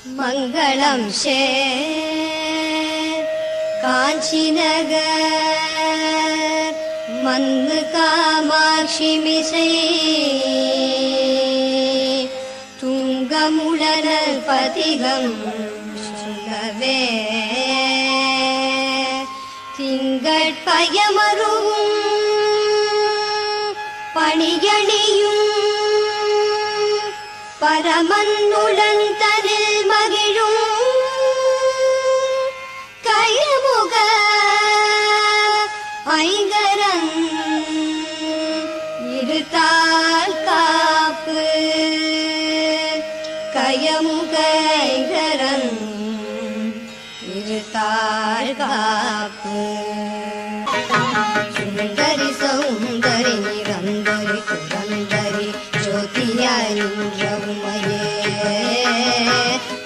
மங்களம் காஞ்சி நகர் மன்னு காமாட்சி மிசை துங்கமுடனல் பதிகம் சொல்லவே திங்கட்பயமருவும் பணியணியும் பரமன்னுடன் தனில் மகிழும் கயமுக ஐங்கரன் இருத்தால் காப்பு கயமுக ஐங்கரன் இருத்தால் காப்பு சுந்தரி சௌந்தரி நிரந்தரி துரந்தரி ஜோதியாய் நின்ற உமையே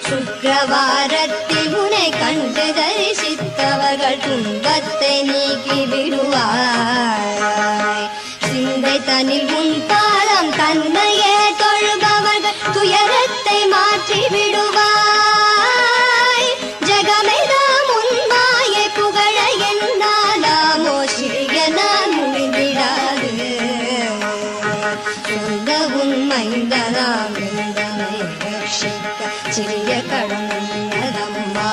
சுக்கிரவாரத்தில் உனை கண்டு தரிசித்தவர்கள் துன்பத்தை நீக்கி விடுவாய் சிந்தை தனில் உன் பாதம் தன்மையே தொழுபவர்கள் துயரத்தை மாற்றி விடுவாய் ஜெகமெல்லாம் உன் மாயை புகழ என்னாலாமோ சிறிய நான் முடிந்திடாது சொந்த உண்மைந்ததாம் எந்தனை ரட்சிக்க சிறிய கடனம்மா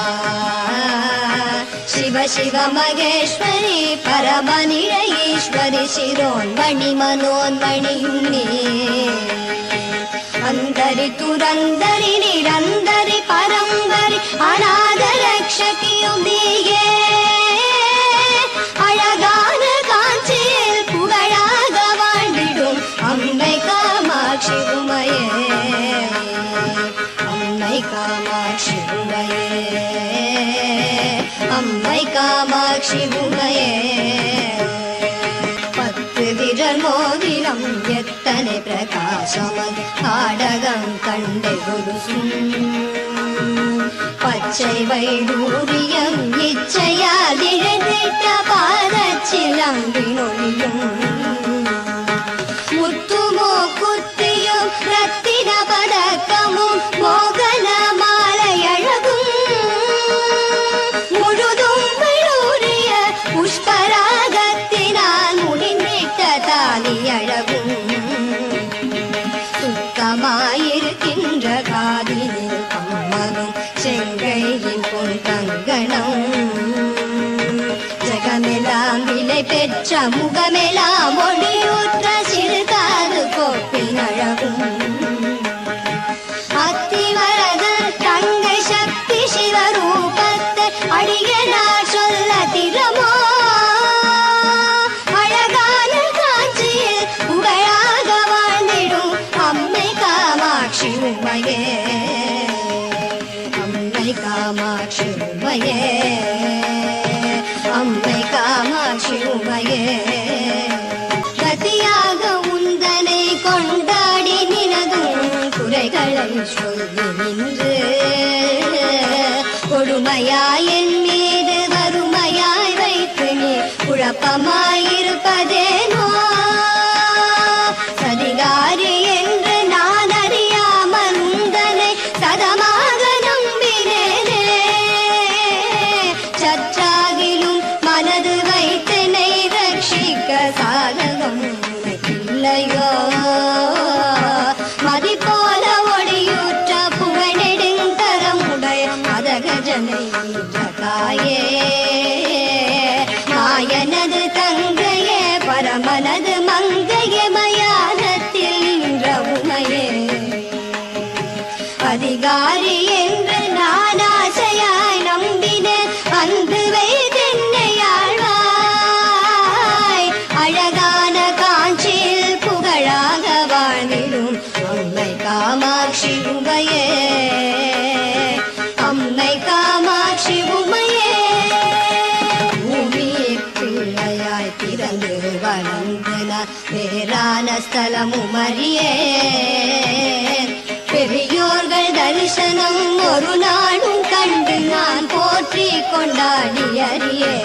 சிவ சிவ மகேஸ்வரி பரமநிழ ஈஸ்வரி சிரோன்மணி மனோன்மணியும் நீ அந்தரி துரந்தரி நிரந்தரி பரம்பரி அநாத ரக்ஷகியும் நீயே அழகான காஞ்சியில் புகழாக வாழ்ந்திடும் அம்மை காமாட்சி உமையே அம்மை காமாட்சி உமையே அம்மை காமாட்சி உமையே பத்து விரல் மோதிரம் எத்தனை பிரகாசமது ஆடகம் கண்டே குரு பச்சை வைடூரியம் இச்சையால் இழந்திட்ட பாதச்சிலம்பினொழியும் முத்துமோ குத்தியும் ரத்தின பதக்கமும் மோகன மாலை அழகும் முழுதும் விழூரிய புஷ்பராகத்தினால் முடிந்திட்ட தாலி அழகும் சுத்தமாயிருக்கின்ற காதினில் கம்மலும் செங்கையின் பொன் கங்கணம் ஜெகமெல்லாம் விலை பெற்ற முகமெல்லாம் ஒளியூற்ற சிறுகாது கோப்பின் அழகும் அத்திவரத தங்கை சக்தி சிவரூபத்தை அடியனார் சொல்ல திறமோ அழகான காட்சியில் புகழாக வாழ்ந்திடும் அம்மை காமாட்சி உமையே அம்மை காமாட்சி உமையே அம்மை காமாட்சி உமையே கதியாக உந்தனை கொண்டாடி நினதும் குறைகளை சொல்லி நின்று கொடுமையாய் என் மீது வறுமையாய் வைத்து நீ குழப்பமாயிருப்பதேனோ சதிகாரி என்று நான் அறியாமல் உந்தனை சதமாக நம்பினேனே சற்றாகிலும் மனது வைத்தனை ரட்சிக்க சாதகம் உனக்கில்லையோ மதி போல ஒளியூற்ற புகழெடுங்கரமுடைய மதகஜனை தாயே மாயனது தங்கையே பரமனது மங்கையே மயானத்தில் நின்ற உமையே அதிகாரி என்று நான் ஆசையாய் நம்பினேன் அன்பு வைத்தென்னை ஆழ்வாய் அழகான காஞ்சியில் புகழாக வாழ்ந்திடும் அம்மை காமாட்சி உமையே அம்மை காமாட்சி உமையே பூமியில் பிள்ளையாய் பிறந்து வளர்ந்தன வேறான ஸ்தலமும் அறியே பெரியோர்கள் தரிசனம் ஒரு நாளும் கண்டு நான் போற்றி கொண்டாடி அறியே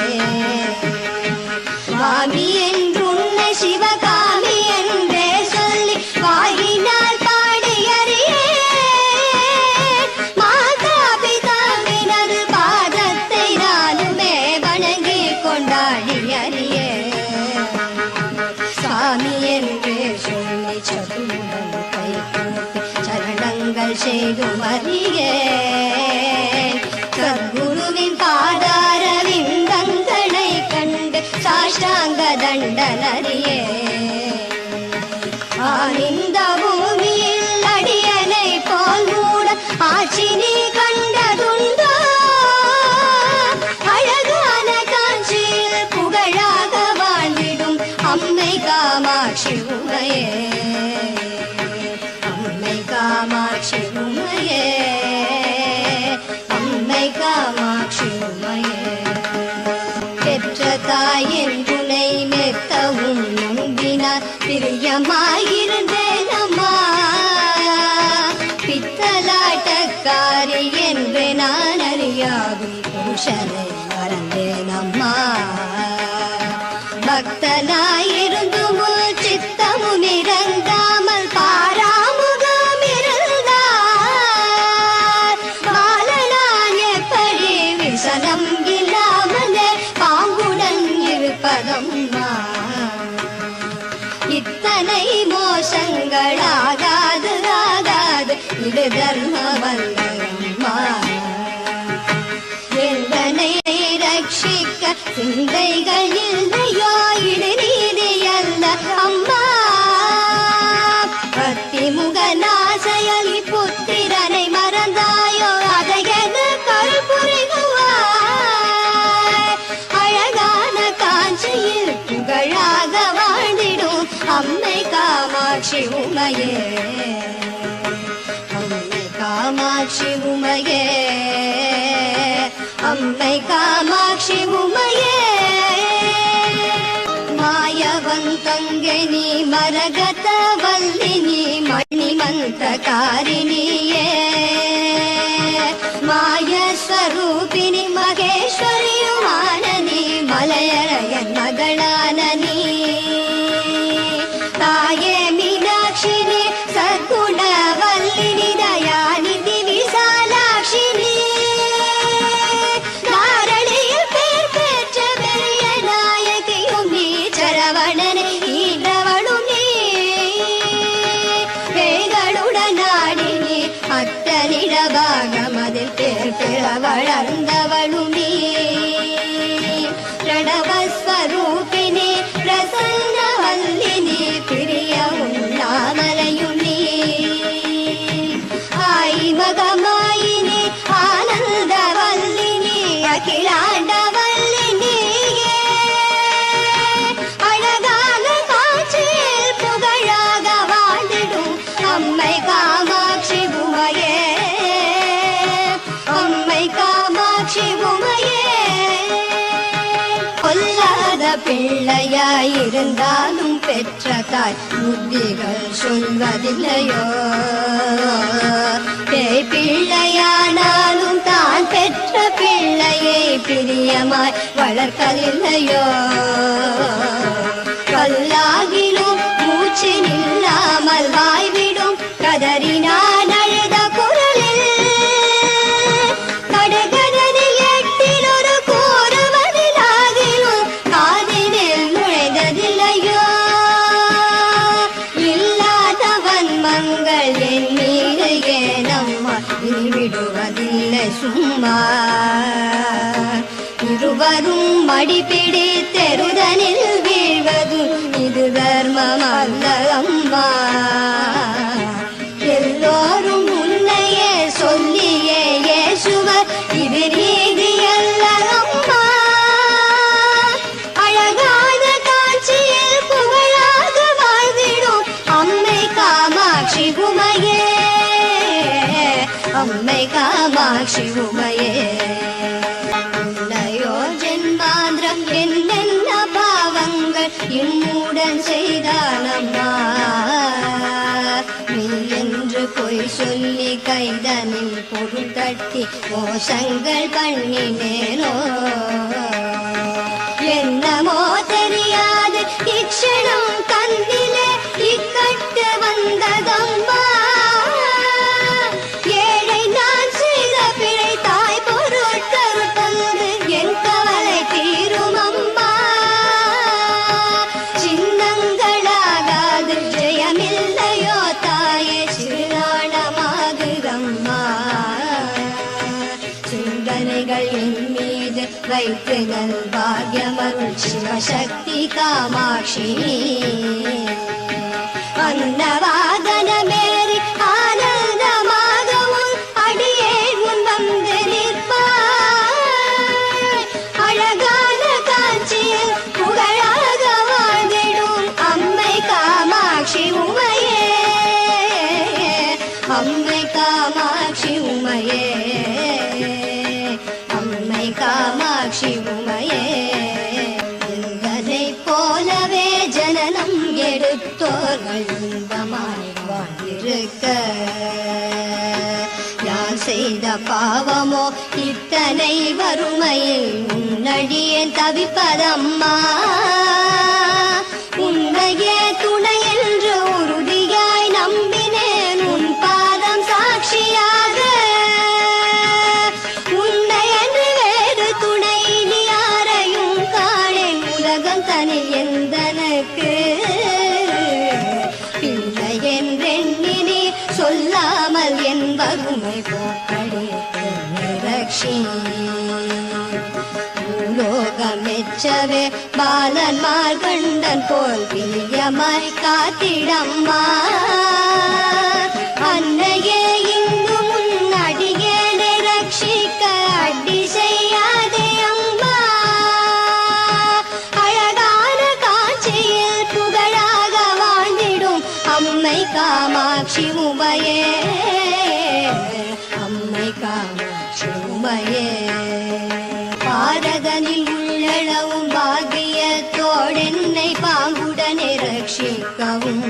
சுவாமி என்று உன்னை சிவகாமி என்றே சொல்லி வாயினால் பாடி அறியே மாதா அறியேன். சத்குருவின் பாதார விந்தங்களை கண்டு சாஷ்டாங்க தண்டனறியேன். ஆனந்த பூமியில் அடியனை போல் மூட ஆட்சி நீ கண்டதுண்டோ? அழகான காஞ்சியில் புகழாக வாழ்ந்திடும் அம்மை காமாட்சி உமையே, அம்மை காமாட்சி உமையே, அம்மை காமாட்சி உமையே. பெற்ற தாயின் துணை மெத்தவும் நம்பினார் பிரியமாயிருந்தேன் அம்மா. பித்தலாட்டக்காரி என்று நான் அறியாதும் புருஷனை மறந்தேன் அம்மா. பக்தனாயிருந்தும் சித்தமும் இறங்காமல் பாராமுகம் இருந்தார். பாலனான் எப்படி விசனம் இல்லாமலே பாங்குடன் இருப்பதம்மா. இத்தனை மோசங்களாகாது ஆகாது இது தர்மவல்லம்மா. எந்தனை ரட்சிக்க சிந்தைகள் இல்லையோ இது நீதி அல்ல அம்மா. பத்திமுக நாசையலி புத்திரனை மறந்தாயோ அதை என கருப்புரிகுவாய். அழகான காஞ்சியில் புகழாக வாழ்ந்திடும் அம்மை காமாட்சி உமையே, அம்மை காமாட்சி உமையே, அம்மை காமாட்சி உமையே. மாயவந்தங்கை நீ மரகத வல்லினி மணிமந்தகாரிணியே. மாய ஸ்வரூபிணி மகேஸ்வரியுமான நீ மலையரையன் மகளான நீ. தாயே மீனாட்சினி சத்குணவல்லினி தயாநிதி விசாலாட்சினி. தாரணியில் பேர் பெற்ற பெரிய நாயகியும் நீ. சரவணனை ஈன்றவளும் நீ. பேய்களுடன் ஆடினி அத்தனிடபாகமதில் பேர் பெற வளர்ந்தவளும் நீ. பிரணவஸ்வரூபிணி பிரசன்னவல்லினி பிரிய உண்ணாமலையும் நீ. ஆய்மகமாயினி ஆனந்தவல்லினி அகிலாண்டவல்லினியே. அழகான காட்சியில் புகழாக வாழ்ந்திடும் அம்மை காமாட்சி உமையே, அம்மை காமாட்சி உமையே. கொல்லாத பிள்ளையாயிருந்தாலும் பெற்ற தாய் புத்திகள் சொல்வதில்லையோ? பேய் பிள்ளையானாலும் தான் பெற்ற பிள்ளையை பிரியமாய் வளர்க்கவில்லையோ? கல்லாகிலும் மூச்சு நில்லாமல் வாய்விடும் கதறினான் அழுத குரலில். கடுகதனில் எட்டில் ஒரு கூறுவதிலாகிலும் காதினில் நுழைந்ததில்லையோ? இல்லாதவன் மங்கள் என் மீது ஏனம்மா விடுவதில்லை சும்மா. இருவரும் மடிப்பிடி தெருதனில் வீழ்வதும் இது தர்மம் அல்ல அம்மா. எல்லோரும் உன்னையே சொல்லியே ஏசுவர் இது நீதி அல்ல அம்மா. அழகான காட்சியில் புகழாக வாழ்ந்திடும் அம்மை காமாட்சி உமையே, அம்மை காமாட்சி உமையே. உன்னையோ ஜென்மாந்திரம் என்னென்ன பாவங்கள் இம்முடன் செய்தானம்மா. நீ என்று பொய் சொல்லி கைதனில் பொருள் தட்டி மோசங்கள் பண்ணினேனோ? என்னமோ தெரியாது இக்ஷணம் கண்ணிலே இக்கட்டு வந்ததம்மா. ஏழை நான் செய்த பிழை தாய் பொருட்கள் தந்து என் கவலை தீரும் அம்மா. சின்னங்களாகாது ஜெயமில்லையோ தாயே சிறுநாணமாகுதம்மா. கண்கள் என் மீது வைத்து நல் பாக்யமருள் சிவசக்தி காமாட்சி அன்னவாதனமேறி ஆனந்தமாகவும் அடியே முன் வந்து நிற்பாய் அழகான காட்சியில் புகழாக வாழ்ந்திடும் அம்மை காமாட்சி உமையே அம்மை காமாட்சி உமையே அம்மை காமாட்சி உமையே போலவே ஜனனம் எடுத்தோர்கள் இன்பமாய் வாழ்ந்திருக்க யார் செய்த பாவமோ இத்தனை வறுமையில் உன்னடியேன் தவிப்பதம்மா உன்னையே துணை என்று உறுதியாய் நம்பினேன் உன் பாதம் சாட்சியாக உன்னை என்று வேறு துணை நீ யாரையும் காணேன் உலகம் தனில் எந்தனுக்கு பிள்ளை என்றெண்ணினி சொல்லாமல் என் வறுமை போக்கடித்து ரக்ஷி பூலோகமெச்சவே பாலன்மார் கண்டன் போல் பிரியமாய் காத்திடம்மா அன்னையே இங்கு முன்னடியேனை ரட்சிக்க அடி செய்யாதே அம்மா அழகான காட்சியில் புகழாக வாழ்ந்திடும் அம்மை காமாட்சி உமையே அம்மை காமாட்சி உமையே பாரதனில் உள்ளளவும் பாக்கியத்தோடென்னை பாங்குடனே ரட்சிக்கவும்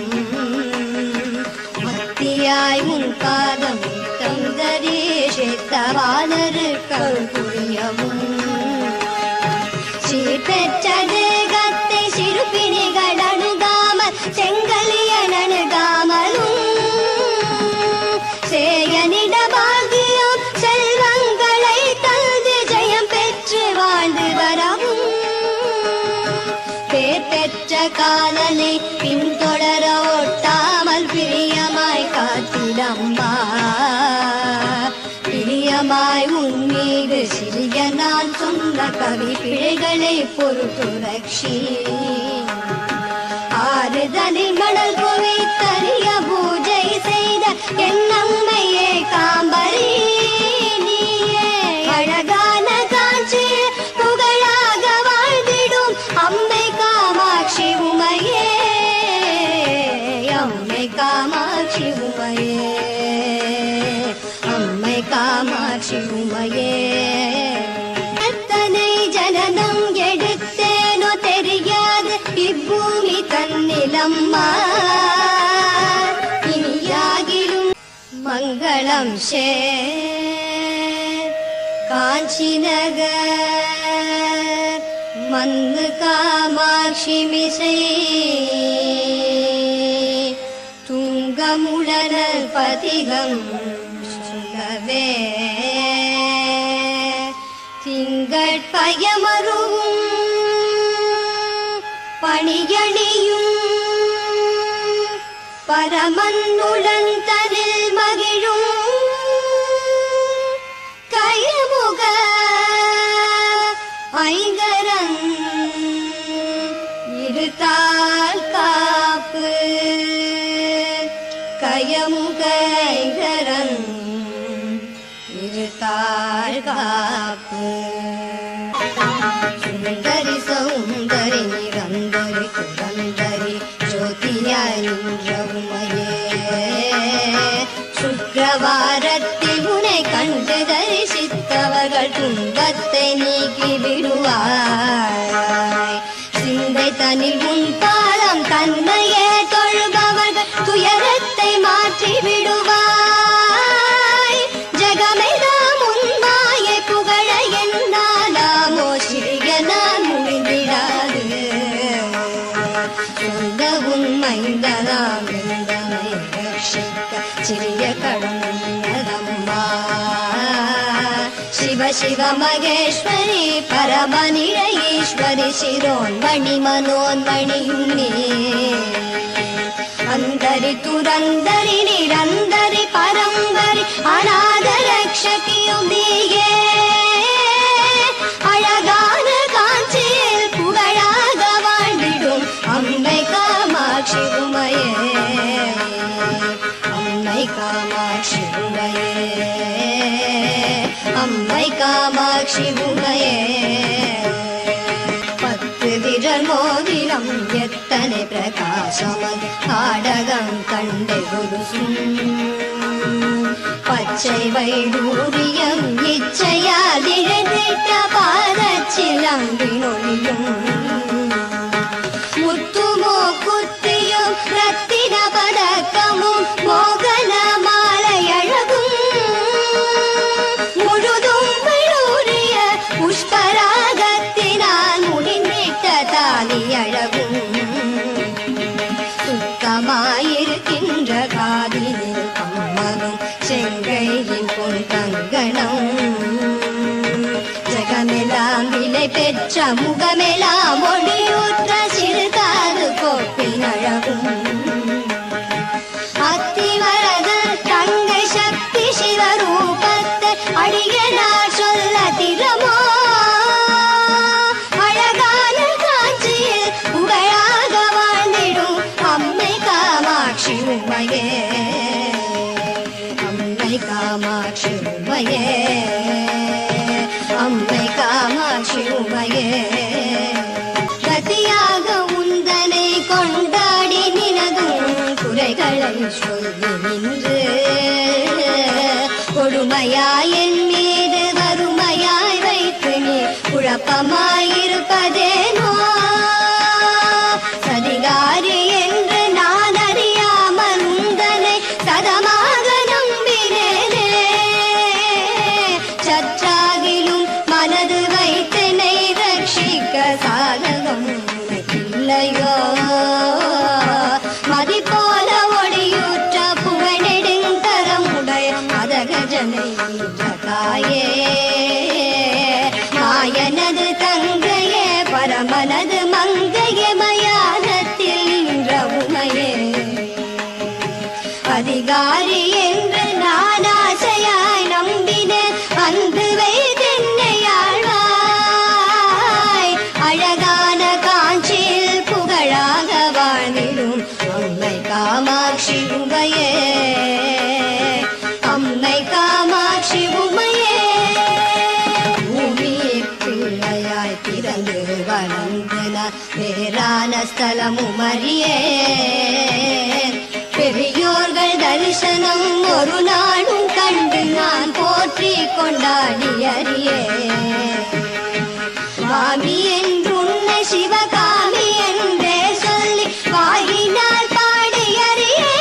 மத்தியாய் உன் பாதம் தந்தரீஷித்தவானரு கருபுரியவும் சீர்பெற்ற தேகத்தை சிறுபிணிகள் அணுகாமல் செங்கலியன் அணுகாமலும் சேயனிட பாகியம் செல்வங்களை தந்து ஜெயம் பெற்று வாழ்ந்து வரவும் பேர் பெற்ற காலனை பின்தொடர ஒட்டாமல் பிரியமாய் காத்திடம்மா பிரியமாய் உன் மீது சிறிய நான் சொன்ன கவி பிழைகளை பொறுத்து ரக்ஷி ஆறுதலில் மணல் குவித்தறிய பூஜை செய்த என் அம்மையே காம்பரி நீயே அழகான காட்சி புகழாக வாழ்ந்திடும் அம்மை காமாட்சி உமையே அம்மை காமாட்சி உமையே அம்மை காமாட்சி உமையே எத்தனை ஜனனம் எடுத்தேனோ தெரியாது இப்பூமி தன்னிலம்மா இனியாகிலும் மங்களம் காஞ்சி நகர் மன்னு காமாட்சி மிசை துங்கமுழல் பதிகம் சொல்லவே திங்கட்பயமருவும் பணியணியும் பரமன்னுடன் தனில் மகிழும் கயமுக ஐங்கரன் இருத்தால் காப்பு கயமுக ஐங்கரன் இருத்தால் காப்பு சுந்தரி சௌந்தரி நிரந்தரி சுகந்தரி ஜோதியாய் நின்ற உமையே சுக்கிரவாரத்தில் உனை கண்டு தரிசித்தவர்கள் துன்பத்தை நீக்கி விடுவாய் சிந்தை தனில் உன் பாதம் தன்மையே தொழுபவர்கள் துயரத்தை மாற்றி விடுவாய் ஜகமெல்லாம் உன் மாயை புகழ என்னாலாமோ சிறிய நான் முடிந்திடாது சொந்த உண்மைந்ததாம் எந்தனை ரட்சிக்க சிறிய கடனம்மா शिव शिव महेश्वरी परमनिर ईश्वरी शिरोन्मणि मनोन्मणियुन्नी अंदरि तुरंदरि निरंदरि परंबरि अनाथ रक्षकियुं दीये அம்மை காமாட்சி உமையே. 10 விரல் மோதிரம் எத்தனை பிரகாசமது காடகம் கண்டு குருசும். பச்சை வைடூரியம் இச்சையால் இழைத்திட்ட பாதச்சிலம்பினொழியும். முத்துமோ குத்தியும் ரத்தின பதக்கமும் மோகன மாலை அழகும். முழுதும் வைடூரிய புஷ்பராகத்தினால் முடிந்திட்ட தாலி அழகும். சுத்தமாயிருக்கின்ற காதினில் கம்மலும் செங்கையின் பொன் கங்கணம். ஜகமெல்லாம் விலை பெற்ற முகமெல்லாம் ஒளியூற்ற சிறுகாது கோப்பின் அழகும். அத்திவரத தங்கை சக்தி சிவரூபத்தை அடியனார் சொல்ல திறமோ. அழகான காட்சியில் புகழாக வாழ்ந்திடும் அம்மை காமாட்சி உமையே. அம்மை காமாட்சி உமையே. அம்மை காமாட்சி உமையே. கதியாக உந்தனை கொண்டாடி நினதும் குறைகளை சொல்லி நின்று கொடுமையாய் என் மீது வறுமையாய் வைத்து நீ குழப்பமாயிருப்பதேனோ. சதிகாரி என்று நான் அறியாமல் உந்தனை சதமாக நம்பினேனே. சற்றாகிலும் மனது வைத்தனை ரட்சிக்க சாதகம் இல்லையோ. மதி போல ஒளியூற்ற புகழெடுங்கரமுடைய மதகஜனை தாயே. மாயனது தங்கையே பரமனது மங்கையே மயானத்தில் நின்ற உமையே. அதிகாரி என்று நான் ஆசையாய் நம்பினேன் அன்று வைத்தென்னை ஆழ்வாய். அழகான காஞ்சியில் புகழாக வாழ்ந்திடும் அம்மை காமாட்சி உமையே. அம்மை காமாட்சி உமையே. பூமியில் பிள்ளையாய் பிறந்து வளர்ந்து நான் வேறான ஸ்தலமும் அறியேன். பெரியோர்கள் தரிசனம் ஒரு நாளும் கண்டு நான் போற்றி கொண்டாடி அறியேன். சுவாமி என்றுன்னை சிவகாமி என்றே சொல்லி வாயினால் பாடி அறியேன்.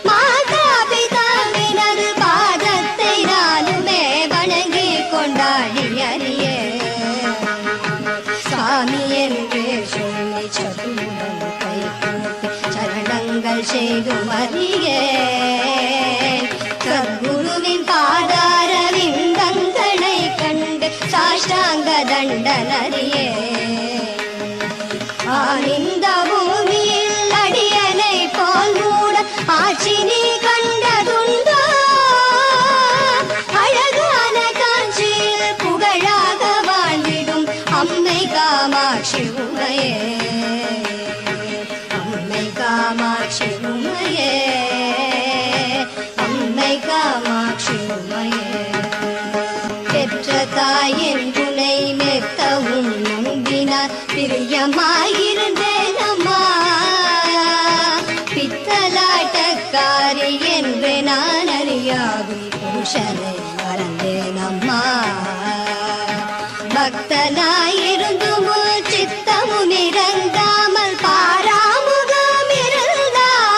மாதா பிதாவினது பாதத்தை நானுமே வணங்கி கொண்டாடி அறியேன். சாமி என்றே சொல்லி சதுரம் கை கூப்பி சரணங்கள் செய்து அறியேன். சத்குருவின் பாதார விந்தங்களை கண்டு சாஷ்டாங்க தண்டனறியே. ஆனந்த பூமியில் அடியனை போல் மூட ஆட்சி நீ கண்டதுண்டோ. அழகான காட்சியில் புகழாக வாழ்ந்திடும் அம்மை காமாட்சி உமையே. அம்மை காமாட்சி உமையே. அம்மை காமாட்சி உமையே. பெற்ற தாயின் துணை மெத்தவும் நம்பினார் பிரியமாயிருந்தேன் அம்மா. பித்தலாட்டக்காரி என்று நான் அறியாகும் புருஷனை மறந்தேன் அம்மா. பக்தனாயிருந்தும் சித்தமும் இறங்காமல் பாராமுகம் இருந்தார்.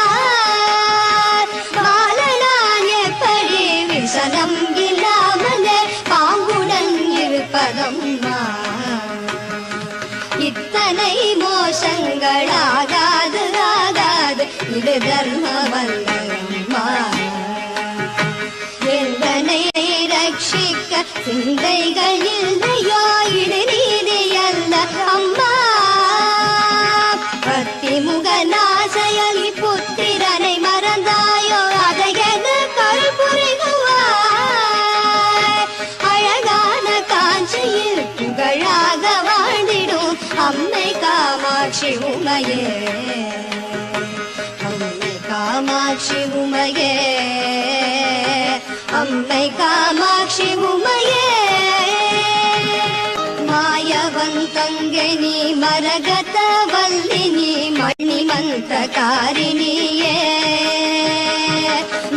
பாலனான் எப்படி விசனம் இல்லாமலே பாங்குடன் இருப்பதம்மா. இத்தனை மோசங்களாகாது ஆகாது இது தர்மவல்லம்மா. எந்தனை ரட்சிக்க சிந்தைகள் இல்லையோ இது நீதி அல்ல அம்மா. பக்தி முகநாசையலி புத்திரனை மறந்தாயோ அதை என கருப்புரிகுவாய். அழகான காஞ்சியில் புகழாக வாழ்ந்திடும் அம்மை காமாட்சி உமையே. அம்மை காமாட்சி உமையே. அம்மை காமாட்சி உமையே மாயவந்தங்கனி மரகத வல்லினி மணிமந்தகாரிணியே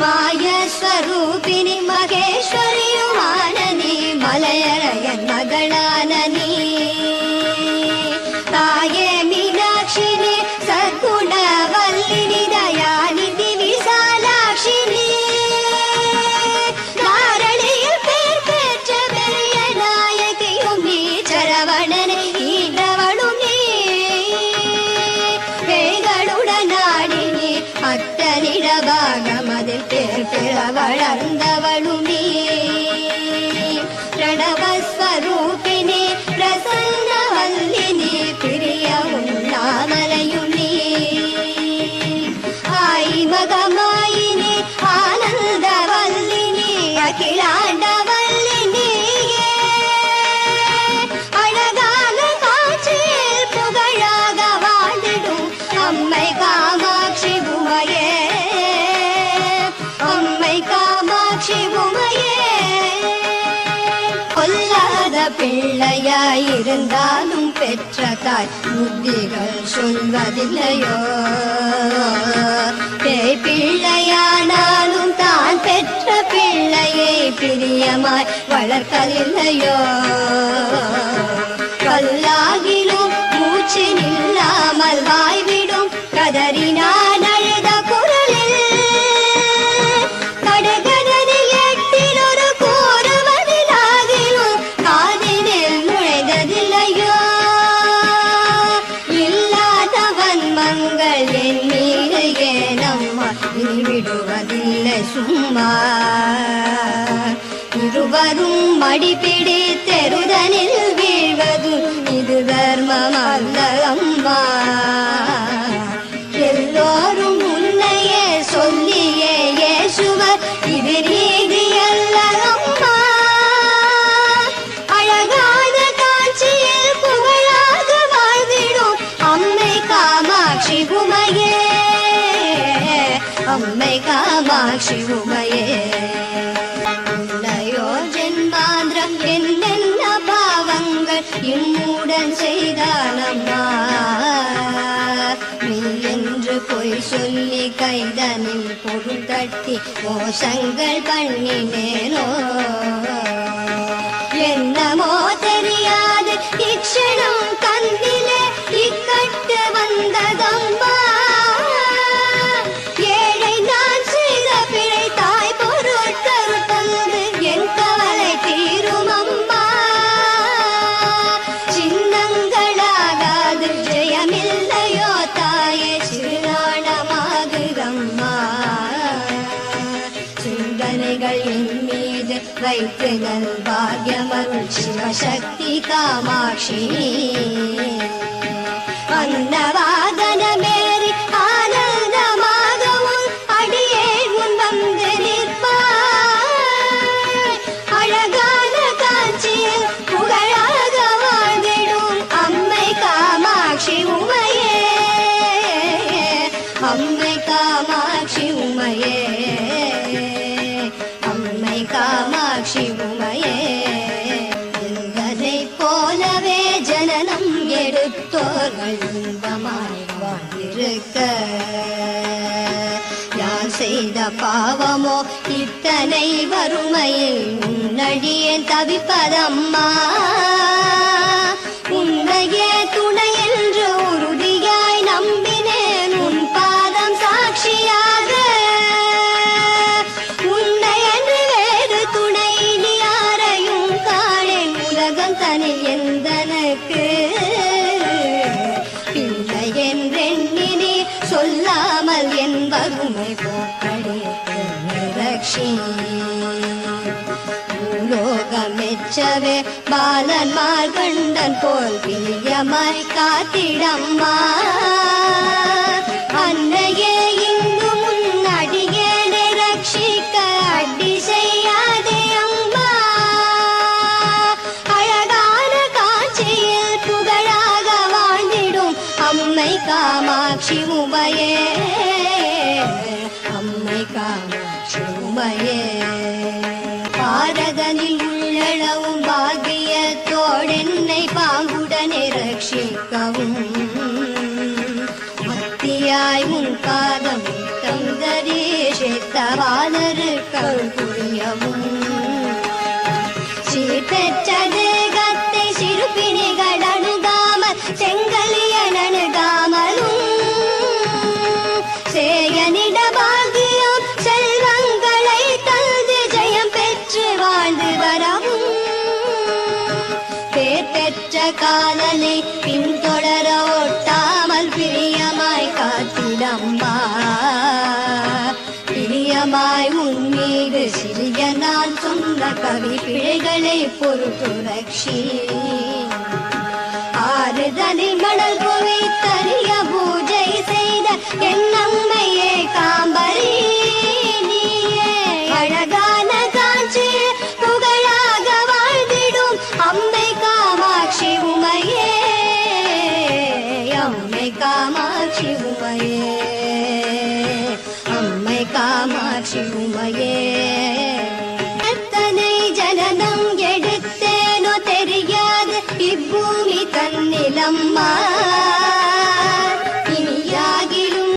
மாயஸ்வரூபிணி மகேஸ்வரியுமானನಿ மலையரையன் மகளானನಿ தாயே மீனாட்சினி சத்குணவல்லினி தயாநிதி விசாலாட்சினி தாரணியில் பேர் பெற்ற பெரிய நாயகியும் நீ சரவணனை ஈண்டவளும் நீ பேய்களுடன் ஆடினி அத்தனிடபாகமதில் பேர் பெற வளர்ந்தவளும் நீ பிரணவஸ்வரூபிணி பிரசன்னவல்லினி பிரிய உண்ணாமலையும் நீ ஆய்மகமாயினி ஆனந்தவல்லினி அகிலாண்டவல்லினியே அழகான காட்சியில் புகழாக வாழ்ந்திடும் அம்மை காமாட்சி உமையே அம்மை காமாட்சி உமையே கொல்லாத பிள்ளையாயிருந்தாலும் பெற்ற தாய் புத்திகள் சொல்வதில்லையோ பேய் பிள்ளையானாலும் தான் பெற்ற பிள்ளையை பிரியமாய் வளர்க்கவில்லையோ கல்லாகிலும் மூச்சு நில்லாமல் வாய்விடும் கதறினான் அழுத குரலில் கடகடனில் எட்டில் ஒரு கூறுவதிலாகிலும் காதினில் நுழைந்ததில்லையோ இல்லாதவன் மங்கள் என் மீது ஏனம்மா நீ விடுவதில்லை சும்மா இருவரும் மடிப்பிடி தெருதனில் வீழ்வதும் இது தர்மம் அல்ல அம்மா எல்லோரும் உன்னையே சொல்லியே ஏசுவர் இது நீதி அல்ல அம்மா அழகான காட்சியில் புகழாக வாழ்ந்திடும் அம்மை காமாட்சி உமையே அம்மை காமாட்சி உமையே உன்னையோ ஜென்மாந்திரம் என்னென்ன பாவங்கள் இம்முடன் செய்தானம்மா நீ என்று பொய் சொல்லி கைதனில் பொருள் தட்டி மோசங்கள் பண்ணினேனோ என்னமோ தெரியாது இக்ஷணம் கண்ணிலே இக்கட்டு வந்ததம்மா ஏழை நான் செய்த பிழை தாய் பொருட்கருத்தது என் கவலை தீரும் அம்மா சின்னங்களாகாது ஜெயமில்லையோ தாயே சிறுநாணமாகுதம்மா சிந்தனைகள் என் மீது வைத்து நல் பாக்யமருள் சிவசக்தி காமாட்சி அன்னவாதன மேரி ஆனந்தமாகவும் அடியே முன் வந்து நிற்பாய் அழகான காட்சியில் புகழாக வாழ்ந்திடும் அம்மை காமாட்சி உமையே அம்மை காமாட்சி உமையே அம்மை காமாட்சி உமையே என்பதை போலவே ஜனனம் எடுத்தோர்கள் இன்பமாய் வாழ்ந்திருக்க யார் செய்த பாவமோ இத்தனை வறுமையில் உன்னடியேன் தவிப்பதம்மா உன்னையே துணை என்று உறுதியாய் நம்பினேன் உன் பாதம் சாட்சியாக உன்னை என்று வேறு துணை நீ யாரையும் காணேன் உலகம் தனில் எந்தனுக்கு பிள்ளை என்றெண்ணினி சொல்லாமல் என் வறுமை போக்கடித்து ரக்ஷி பூலோகமெச்சவே பாலன்மார் கண்டன் போல் பிரியமாய் காத்திடம்மா அன்னையே இங்கு முன்னடியேனை ரட்சிக்க அடி செய்யாதே அம்மா அழகான காட்சியில் புகழாக வாழ்ந்திடும் அம்மை காமாட்சி உமையே அம்மை காமாட்சி உமையே பாரதனில் உள்ளளவும் பாக்கியத்தோடென்னை பாங்குடனே ரட்சிக்கவும் மத்தியாய் உன் பாதம் தந்தரீஷித்தவாதரு கருபுரியவும் சீர்பெற்ற தேகத்தை சிறுபிணிகள் அணுகாமல் செங்கலியன் அணுகாமலும் சேயனிட பாகியம் செல்வங்களை தந்து ஜெயம் பெற்று வாழ்ந்து வரவும் பேர் பெற்ற காலனை பின்தொடர ஒட்டாமல் பிரியமாய் காத்திடம்மா பிரியமாய் உன் மீது சிறிய நான் சொன்ன கவி பிழைகளை பொறுத்து ரக்ஷி ஆறுதலில் மணல் குவித்தறிய பூஜை செய்த என் அம்மையே காம்பரி நீயே அழகான காஞ்சி புகழாக வாழ்ந்திடும் அம்மை காமாட்சி உமையே அம்மை காமாட்சி உமையே அம்மை காமாட்சி உமையே எத்தனை ஜனனம் எடுத்தேனோ தெரியாது இப்பூமி தன்னிலம்மா